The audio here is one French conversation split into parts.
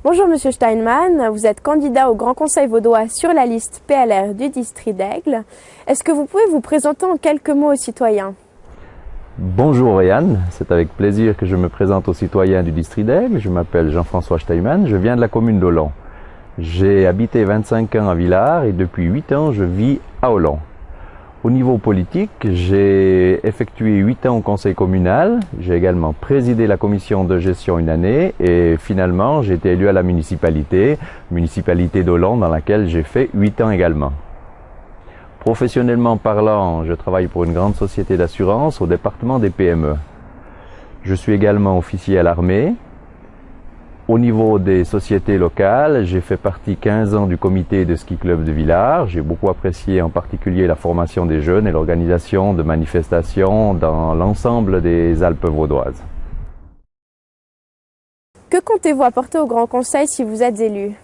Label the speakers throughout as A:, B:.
A: Bonjour Monsieur Steinmann, vous êtes candidat au Grand Conseil vaudois sur la liste PLR du district d'Aigle. Est-ce que vous pouvez vous présenter en quelques mots aux citoyens?
B: Bonjour Oriane, c'est avec plaisir que je me présente aux citoyens du district d'Aigle. Je m'appelle Jean-François Steinmann, je viens de la commune d'Olon. J'ai habité 25 ans à Villars et depuis 8 ans je vis à Olon. Au niveau politique, j'ai effectué 8 ans au conseil communal, j'ai également présidé la commission de gestion une année et finalement j'ai été élu à la municipalité d'Olon dans laquelle j'ai fait 8 ans également. Professionnellement parlant, je travaille pour une grande société d'assurance au département des PME. Je suis également officier à l'armée. Au niveau des sociétés locales, j'ai fait partie 15 ans du comité de ski club de Villars. J'ai beaucoup apprécié en particulier la formation des jeunes et l'organisation de manifestations dans l'ensemble des Alpes vaudoises.
A: Que comptez-vous apporter au Grand Conseil si vous êtes élu?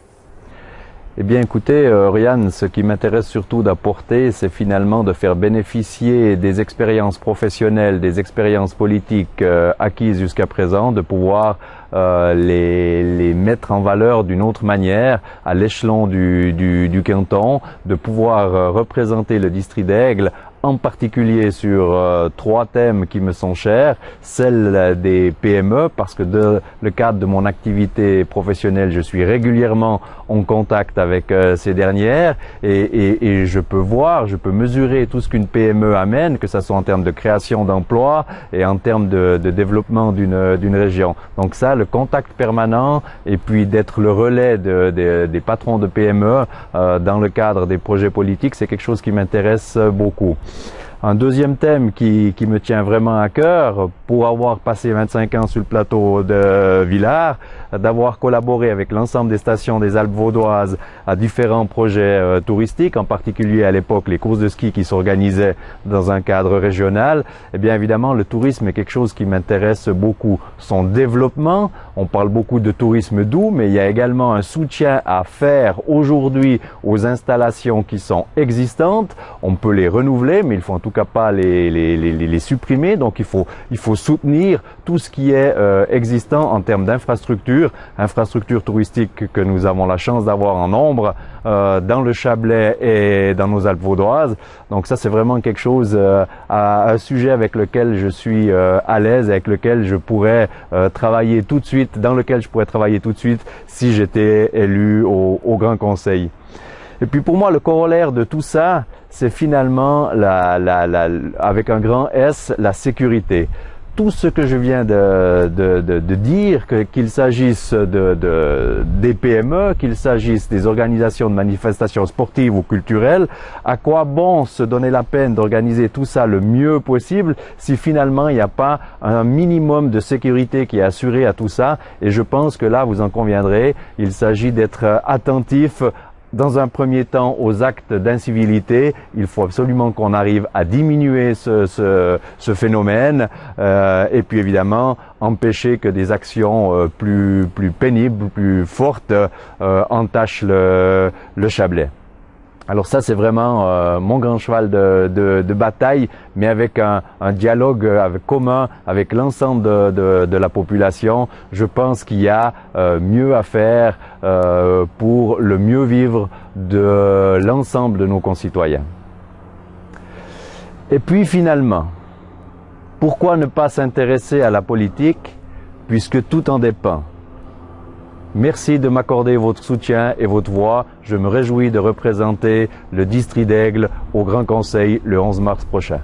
B: Eh bien écoutez, Oriane, ce qui m'intéresse surtout d'apporter, c'est finalement de faire bénéficier des expériences professionnelles, des expériences politiques acquises jusqu'à présent, de pouvoir les mettre en valeur d'une autre manière à l'échelon du canton, de pouvoir représenter le district d'Aigle en particulier sur 3 thèmes qui me sont chers, celle des PME, parce que dans le cadre de mon activité professionnelle, je suis régulièrement en contact avec ces dernières et je peux voir, je peux mesurer tout ce qu'une PME amène, que ce soit en termes de création d'emplois et en termes de développement d'une région. Donc ça, le contact permanent et puis d'être le relais des patrons de PME dans le cadre des projets politiques, c'est quelque chose qui m'intéresse beaucoup. Un deuxième thème qui me tient vraiment à cœur, pour avoir passé 25 ans sur le plateau de Villars, d'avoir collaboré avec l'ensemble des stations des Alpes vaudoises à différents projets touristiques, en particulier à l'époque les courses de ski qui s'organisaient dans un cadre régional, eh bien évidemment le tourisme est quelque chose qui m'intéresse beaucoup. Son développement, on parle beaucoup de tourisme doux, mais il y a également un soutien à faire aujourd'hui aux installations qui sont existantes. On peut les renouveler, mais il faut en tout cas pas les supprimer. Donc il faut soutenir tout ce qui est existant en termes d'infrastructures touristiques que nous avons la chance d'avoir en nombre dans le Chablais et dans nos Alpes vaudoises. Donc ça c'est vraiment quelque chose, un sujet avec lequel je suis à l'aise, avec lequel je pourrais travailler tout de suite, dans lequel je pourrais travailler tout de suite si j'étais élu au Grand Conseil. Et puis pour moi, le corollaire de tout ça, c'est finalement, avec un grand S, la sécurité. Tout ce que je viens de dire, qu'il s'agisse des PME, qu'il s'agisse des organisations de manifestations sportives ou culturelles, à quoi bon se donner la peine d'organiser tout ça le mieux possible si finalement il n'y a pas un minimum de sécurité qui est assuré à tout ça. Et je pense que là, vous en conviendrez, il s'agit d'être attentif dans un premier temps aux actes d'incivilité. Il faut absolument qu'on arrive à diminuer ce phénomène et puis évidemment empêcher que des actions plus pénibles, plus fortes entachent le Chablais. Alors ça c'est vraiment mon grand cheval de bataille, mais avec un dialogue commun avec l'ensemble de la population. Je pense qu'il y a mieux à faire pour le mieux vivre de l'ensemble de nos concitoyens. Et puis finalement, pourquoi ne pas s'intéresser à la politique puisque tout en dépend? Merci de m'accorder votre soutien et votre voix. Je me réjouis de représenter le district d'Aigle au Grand Conseil le 11 mars prochain.